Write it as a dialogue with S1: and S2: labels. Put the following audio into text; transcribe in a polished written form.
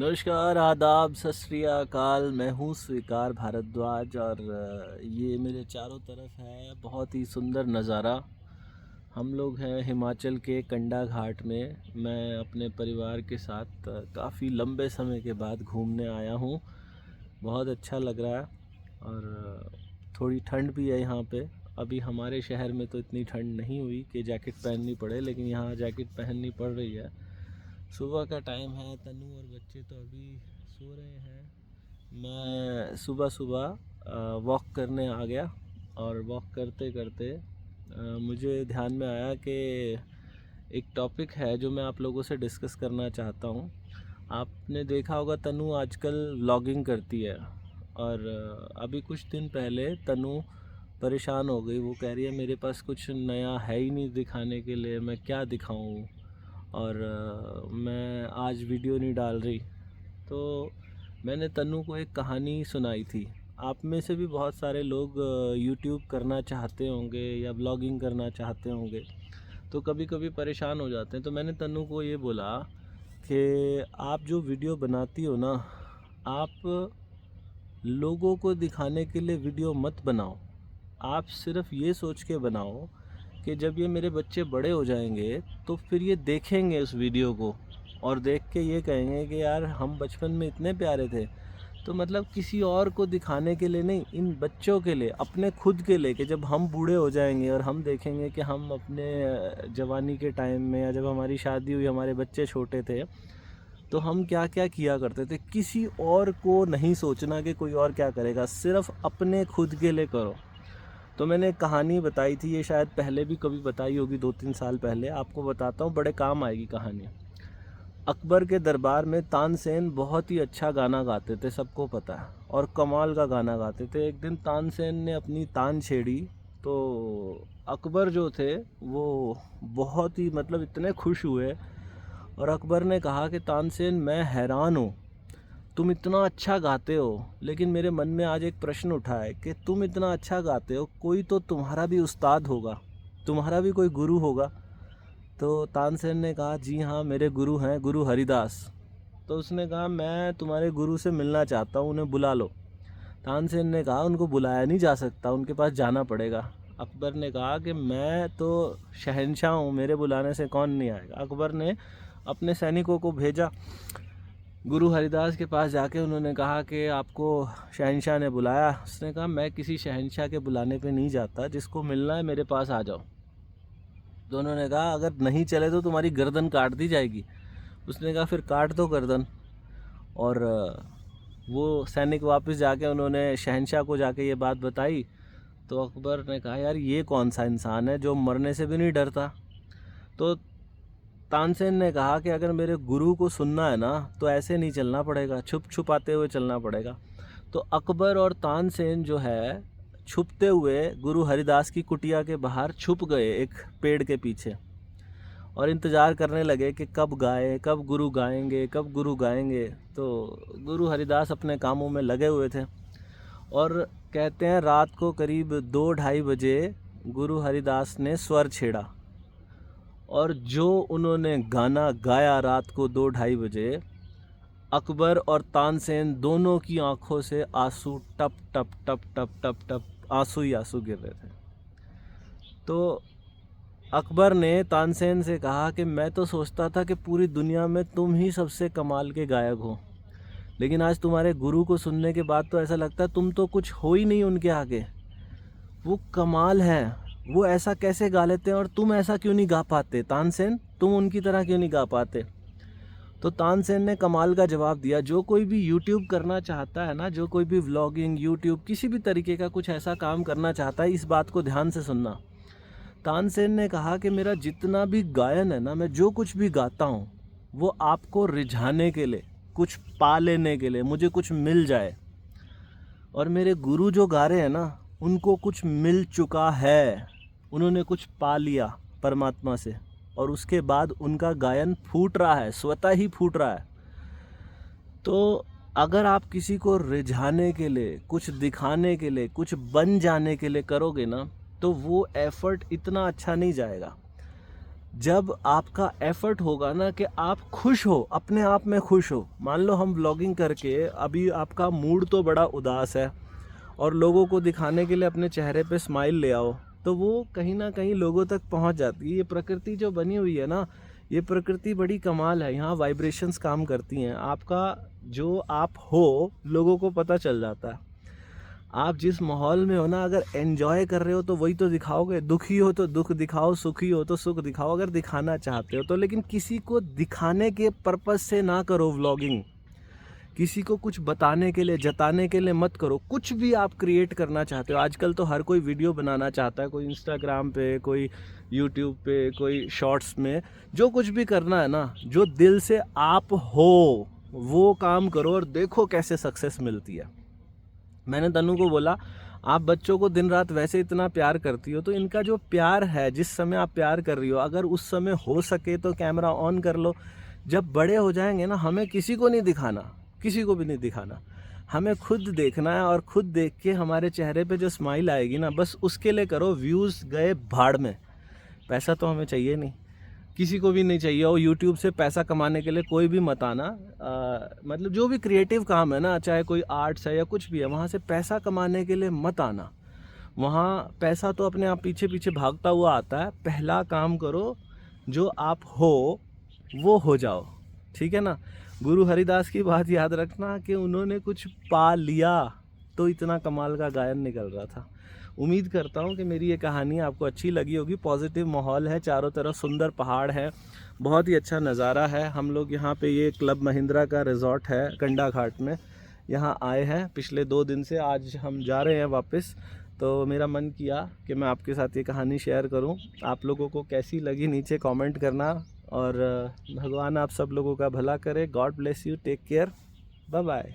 S1: नमस्कार, आदाब, सत श्री अकाल। मैं हूँ स्वीकार भारद्वाज और ये मेरे चारों तरफ है बहुत ही सुंदर नज़ारा। हम लोग हैं हिमाचल के कंडा घाट में। मैं अपने परिवार के साथ काफ़ी लंबे समय के बाद घूमने आया हूँ। बहुत अच्छा लग रहा है और थोड़ी ठंड भी है यहाँ पे। अभी हमारे शहर में तो इतनी ठंड नहीं हुई कि जैकेट पहननी पड़े, लेकिन यहाँ जैकेट पहननी पड़ रही है। सुबह का टाइम है, तनु और बच्चे तो अभी सो रहे हैं। मैं सुबह सुबह वॉक करने आ गया और वॉक करते करते मुझे ध्यान में आया कि एक टॉपिक है जो मैं आप लोगों से डिस्कस करना चाहता हूँ। आपने देखा होगा तनु आजकल व्लॉगिंग करती है और अभी कुछ दिन पहले तनु परेशान हो गई। वो कह रही है मेरे पास कुछ नया है ही नहीं दिखाने के लिए, मैं क्या दिखाऊँ और मैं आज वीडियो नहीं डाल रही। तो मैंने तन्नू को एक कहानी सुनाई थी। आप में से भी बहुत सारे लोग यूट्यूब करना चाहते होंगे या ब्लॉगिंग करना चाहते होंगे, तो कभी कभी परेशान हो जाते हैं। तो मैंने तन्नू को ये बोला कि आप जो वीडियो बनाती हो ना, आप लोगों को दिखाने के लिए वीडियो मत बनाओ। आप सिर्फ ये सोच के बनाओ कि जब ये मेरे बच्चे बड़े हो जाएंगे तो फिर ये देखेंगे उस वीडियो को और देख के ये कहेंगे कि यार हम बचपन में इतने प्यारे थे। तो मतलब किसी और को दिखाने के लिए नहीं, इन बच्चों के लिए, अपने खुद के लिए, कि जब हम बूढ़े हो जाएंगे और हम देखेंगे कि हम अपने जवानी के टाइम में या जब हमारी शादी हुई, हमारे बच्चे छोटे थे, तो हम क्या क्या किया करते थे। किसी और को नहीं सोचना कि कोई और क्या करेगा, सिर्फ अपने खुद के लिए करो। तो मैंने एक कहानी बताई थी, ये शायद पहले भी कभी बताई होगी, 2-3 साल पहले। आपको बताता हूँ, बड़े काम आएगी कहानी। अकबर के दरबार में तानसेन बहुत ही अच्छा गाना गाते थे, सबको पता है, और कमाल का गाना गाते थे। एक दिन तानसेन ने अपनी तान छेड़ी तो अकबर जो थे वो बहुत ही मतलब इतने खुश हुए और अकबर ने कहा कि तानसेन, मैं हैरान हूँ, तुम इतना अच्छा गाते हो, लेकिन मेरे मन में आज एक प्रश्न उठा है कि तुम इतना अच्छा गाते हो, कोई तो तुम्हारा भी उस्ताद होगा, तुम्हारा भी कोई गुरु होगा। तो तानसेन ने कहा, जी हाँ, मेरे गुरु हैं, गुरु हरिदास। तो उसने कहा, मैं तुम्हारे गुरु से मिलना चाहता हूँ, उन्हें बुला लो। तानसेन ने कहा, उनको बुलाया नहीं जा सकता, उनके पास जाना पड़ेगा। अकबर ने कहा कि मैं तो शहंशाह हूँ, मेरे बुलाने से कौन नहीं आएगा। अकबर ने अपने सैनिकों को भेजा गुरु हरिदास के पास। जाके उन्होंने कहा कि आपको शहंशाह ने बुलाया। उसने कहा, मैं किसी शहंशाह के बुलाने पे नहीं जाता, जिसको मिलना है मेरे पास आ जाओ। तो उन्होंने कहा, अगर नहीं चले तो तुम्हारी गर्दन काट दी जाएगी। उसने कहा, फिर काट दो गर्दन। और वो सैनिक वापस जाके उन्होंने शहंशाह को जाके ये बात बताई। तो अकबर ने कहा, यार ये कौन सा इंसान है जो मरने से भी नहीं डरता। तो तानसेन ने कहा कि अगर मेरे गुरु को सुनना है ना, तो ऐसे नहीं चलना पड़ेगा, छुप छुपाते हुए चलना पड़ेगा। तो अकबर और तानसेन जो है, छुपते हुए गुरु हरिदास की कुटिया के बाहर छुप गए एक पेड़ के पीछे और इंतज़ार करने लगे कि कब गाए, कब गुरु गाएंगे, कब गुरु गाएंगे। तो गुरु हरिदास अपने कामों में लगे हुए थे और कहते हैं रात को करीब 2-2:30 बजे गुरु हरिदास ने स्वर छेड़ा और जो उन्होंने गाना गाया रात को 2-2:30 बजे, अकबर और तानसेन दोनों की आंखों से आंसू टप टप टप टप टप टप आंसू ही आंसू गिर रहे थे। तो अकबर ने तानसेन से कहा कि मैं तो सोचता था कि पूरी दुनिया में तुम ही सबसे कमाल के गायक हो, लेकिन आज तुम्हारे गुरु को सुनने के बाद तो ऐसा लगता है तुम तो कुछ हो ही नहीं उनके आगे। वो कमाल है, वो ऐसा कैसे गा लेते हैं और तुम ऐसा क्यों नहीं गा पाते तानसेन, तुम उनकी तरह क्यों नहीं गा पाते। तो तानसेन ने कमाल का जवाब दिया। जो कोई भी यूट्यूब करना चाहता है ना, जो कोई भी व्लॉगिंग, यूट्यूब, किसी भी तरीके का कुछ ऐसा काम करना चाहता है, इस बात को ध्यान से सुनना। तानसेन ने कहा कि मेरा जितना भी गायन है ना, मैं जो कुछ भी गाता हूँ, वो आपको रिझाने के लिए, कुछ पा लेने के लिए, मुझे कुछ मिल जाए। और मेरे गुरु जो गा रहे हैं ना, उनको कुछ मिल चुका है, उन्होंने कुछ पा लिया परमात्मा से और उसके बाद उनका गायन फूट रहा है, स्वतः ही फूट रहा है। तो अगर आप किसी को रिझाने के लिए, कुछ दिखाने के लिए, कुछ बन जाने के लिए करोगे ना, तो वो एफर्ट इतना अच्छा नहीं जाएगा। जब आपका एफर्ट होगा ना कि आप खुश हो, अपने आप में खुश हो। मान लो हम व्लॉगिंग करके अभी आपका मूड तो बड़ा उदास है और लोगों को दिखाने के लिए अपने चेहरे पे स्माइल ले आओ, तो वो कहीं ना कहीं लोगों तक पहुंच जाती है। ये प्रकृति जो बनी हुई है ना, ये प्रकृति बड़ी कमाल है। यहाँ वाइब्रेशंस काम करती हैं। आपका जो आप हो लोगों को पता चल जाता है। आप जिस माहौल में हो ना, अगर एंजॉय कर रहे हो तो वही तो दिखाओगे। दुखी हो तो दुख दिखाओ, सुखी हो तो सुख दिखाओ, अगर दिखाना चाहते हो तो। लेकिन किसी को दिखाने के पर्पस से ना करो व्लॉगिंग। किसी को कुछ बताने के लिए, जताने के लिए मत करो। कुछ भी आप क्रिएट करना चाहते हो, आजकल तो हर कोई वीडियो बनाना चाहता है, कोई इंस्टाग्राम पे, कोई यूट्यूब पे, कोई शॉर्ट्स में। जो कुछ भी करना है ना, जो दिल से आप हो वो काम करो और देखो कैसे सक्सेस मिलती है। मैंने तनु को बोला, आप बच्चों को दिन रात वैसे इतना प्यार करती हो, तो इनका जो प्यार है, जिस समय आप प्यार कर रही हो, अगर उस समय हो सके तो कैमरा ऑन कर लो। जब बड़े हो जाएंगे ना, हमें किसी को नहीं दिखाना, किसी को भी नहीं दिखाना। हमें खुद देखना है और खुद देख के हमारे चेहरे पे जो स्माइल आएगी ना, बस उसके लिए करो। व्यूज़ गए भाड़ में, पैसा तो हमें चाहिए नहीं, किसी को भी नहीं चाहिए। और यूट्यूब से पैसा कमाने के लिए कोई भी मत आना। मतलब जो भी क्रिएटिव काम है ना, चाहे कोई आर्ट्स है या कुछ भी है, वहाँ से पैसा कमाने के लिए मत आना। वहाँ पैसा तो अपने आप पीछे पीछे भागता हुआ आता है। पहला काम करो, जो आप हो वो हो जाओ, ठीक है ना। गुरु हरिदास की बात याद रखना कि उन्होंने कुछ पा लिया तो इतना कमाल का गायन निकल रहा था। उम्मीद करता हूँ कि मेरी ये कहानी आपको अच्छी लगी होगी। पॉजिटिव माहौल है, चारों तरफ सुंदर पहाड़ है, बहुत ही अच्छा नज़ारा है। हम लोग यहाँ पे, ये क्लब महिंद्रा का रिजॉर्ट है कंडा घाट में, यहाँ आए हैं पिछले 2 दिन से। आज हम जा रहे हैं वापस, तो मेरा मन किया कि मैं आपके साथ ये कहानी शेयर करूं। आप लोगों को कैसी लगी नीचे कमेंट करना, और भगवान आप सब लोगों का भला करे। God bless you, take care, bye bye.